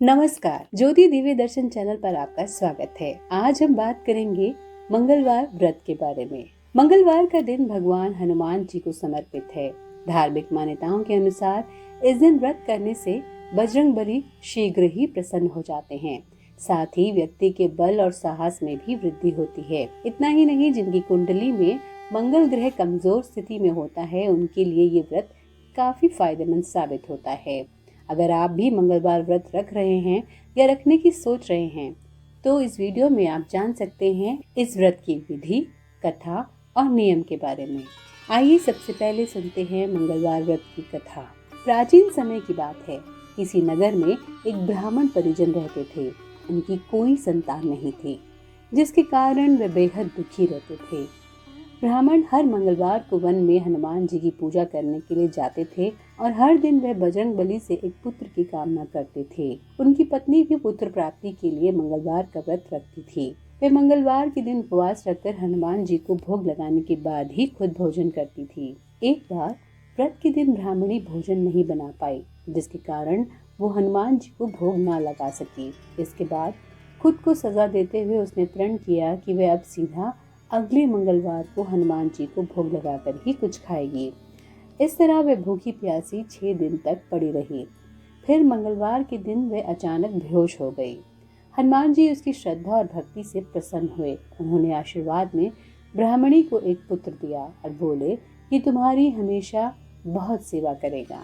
नमस्कार, ज्योति दिव्य दर्शन चैनल पर आपका स्वागत है। आज हम बात करेंगे मंगलवार व्रत के बारे में। मंगलवार का दिन भगवान हनुमान जी को समर्पित है। धार्मिक मान्यताओं के अनुसार इस दिन व्रत करने से बजरंगबली शीघ्र ही प्रसन्न हो जाते हैं। साथ ही व्यक्ति के बल और साहस में भी वृद्धि होती है। इतना ही नहीं, जिनकी कुंडली में मंगल ग्रह कमजोर स्थिति में होता है, उनके लिए ये व्रत काफी फायदेमंद साबित होता है। अगर आप भी मंगलवार व्रत रख रहे हैं या रखने की सोच रहे हैं, तो इस वीडियो में आप जान सकते हैं इस व्रत की विधि, कथा और नियम के बारे में। आइए सबसे पहले सुनते हैं मंगलवार व्रत की कथा। प्राचीन समय की बात है। किसी नगर में एक ब्राह्मण परिजन रहते थे। उनकी कोई संतान नहीं थी, जिसके कारण वे बेहद दुखी रहते थे। ब्राह्मण हर मंगलवार को वन में हनुमान जी की पूजा करने के लिए जाते थे और हर दिन वह बजरंगबली से एक पुत्र की कामना करते थे। उनकी पत्नी भी पुत्र प्राप्ति के लिए मंगलवार का व्रत रखती थी। वे मंगलवार के दिन उपवास रखकर हनुमान जी को भोग लगाने के बाद ही खुद भोजन करती थी। एक बार व्रत के दिन ब्राह्मणी भोजन नहीं बना पाई, जिसके कारण वो हनुमान जी को भोग न लगा सकी। इसके बाद खुद को सजा देते हुए उसने प्रण किया कि वह अब सीधा अगले मंगलवार को हनुमान जी को भोग लगाकर ही कुछ खाएगी। इस तरह वह भूखी प्यासी 6 दिन तक पड़ी रही। फिर मंगलवार के दिन वह अचानक बेहोश हो गई। हनुमान जी उसकी श्रद्धा और भक्ति से प्रसन्न हुए। उन्होंने आशीर्वाद में ब्राह्मणी को एक पुत्र दिया और बोले कि तुम्हारी हमेशा बहुत सेवा करेगा।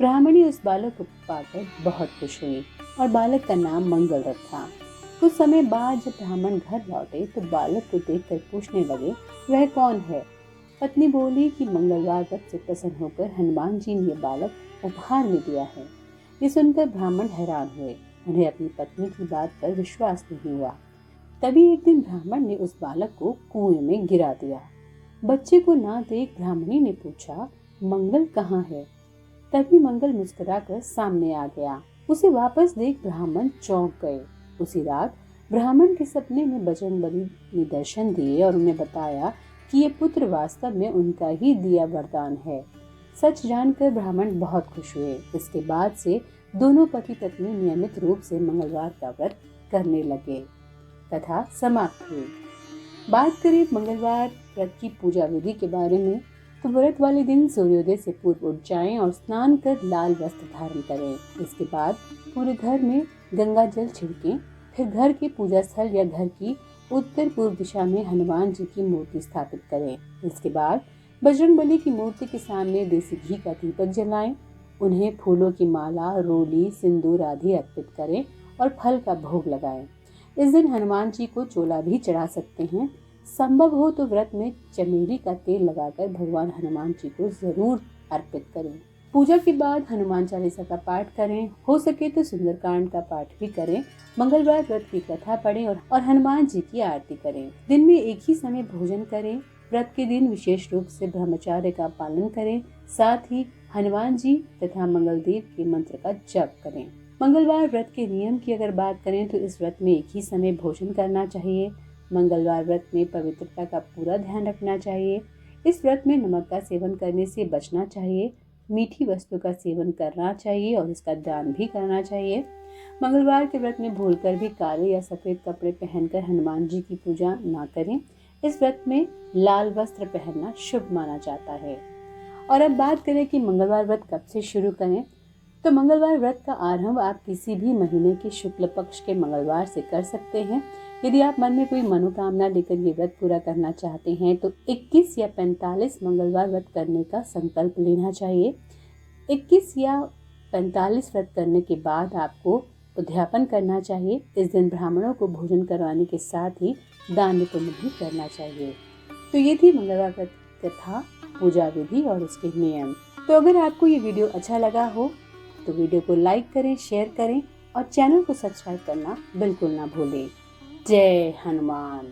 ब्राह्मणी उस बालक को पाकर बहुत खुश हुई और बालक का नाम मंगल रखा। कुछ समय बाद जब ब्राह्मण घर लौटे तो बालक को देखकर पूछने लगे, वह कौन है? पत्नी बोली कि मंगलवार व्रत से प्रसन्न होकर हनुमान जी ने ये बालक उपहार में दिया है। ये सुनकर ब्राह्मण हैरान हुए। उन्हें अपनी पत्नी की बात पर विश्वास नहीं हुआ। तभी एक दिन ब्राह्मण ने उस बालक को कुएं में गिरा दिया। बच्चे को ना देख ब्राह्मणी ने पूछा, मंगल कहाँ है? तभी मंगल मुस्कुराकर सामने आ गया। उसे वापस देख ब्राह्मण चौंक गए। उसी रात ब्राह्मण के सपने में बजरंगबली ने दर्शन दिए और उन्हें बताया कि ये पुत्र वास्तव में उनका ही दिया वरदान है। सच जानकर ब्राह्मण बहुत खुश हुए। इसके बाद से दोनों पति पत्नी नियमित रूप से मंगलवार का व्रत करने लगे। कथा समाप्त हुई। बात करें मंगलवार व्रत की पूजा विधि के बारे में, तो व्रत वाले दिन सूर्योदय से पूर्व उठ जाएं और स्नान कर लाल वस्त्र धारण करें। इसके बाद पूरे घर में गंगा जल छिड़कें। फिर घर के पूजा स्थल या घर की उत्तर पूर्व दिशा में हनुमान जी की मूर्ति स्थापित करें। इसके बाद बजरंगबली की मूर्ति के सामने देसी घी का दीपक जलाएं। उन्हें फूलों की माला, रोली, सिंदूर आदि अर्पित करें और फल का भोग लगाएं। इस दिन हनुमान जी को चोला भी चढ़ा सकते हैं। संभव हो तो व्रत में चमेली का तेल लगाकर भगवान हनुमान जी को जरूर अर्पित करें। पूजा के बाद हनुमान चालीसा का पाठ करें। हो सके तो सुंदरकांड का पाठ भी करें। मंगलवार व्रत की कथा पढ़ें और हनुमान जी की आरती करें। दिन में एक ही समय भोजन करें। व्रत के दिन विशेष रूप से ब्रह्मचर्य का पालन करें। साथ ही हनुमान जी तथा मंगलदेव के मंत्र का जप करें। मंगलवार व्रत के नियम की अगर बात करें तो इस व्रत में एक ही समय भोजन करना चाहिए। मंगलवार व्रत में पवित्रता का पूरा ध्यान रखना चाहिए। इस व्रत में नमक का सेवन करने से बचना चाहिए। मीठी वस्तु का सेवन करना चाहिए और इसका दान भी करना चाहिए। मंगलवार के व्रत में भूलकर भी काले या सफेद कपड़े पहनकर हनुमान जी की पूजा ना करें। इस व्रत में लाल वस्त्र पहनना शुभ माना जाता है। और अब बात करें कि मंगलवार व्रत कब से शुरू करें, तो मंगलवार व्रत का आरंभ आप किसी भी महीने के शुक्ल पक्ष के मंगलवार से कर सकते हैं। यदि आप मन में कोई मनोकामना लेकर ये व्रत पूरा करना चाहते हैं तो 21 या 45 मंगलवार व्रत करने का संकल्प लेना चाहिए। 21 या 45 व्रत करने के बाद आपको उद्यापन करना चाहिए। इस दिन ब्राह्मणों को भोजन करवाने के साथ ही दान पुण्य भी करना चाहिए। तो ये थी मंगलवार व्रत कथा, पूजा विधि और उसके नियम। तो अगर आपको ये वीडियो अच्छा लगा हो तो वीडियो को लाइक करें, शेयर करें और चैनल को सब्सक्राइब करना बिल्कुल ना भूलें। जय हनुमान।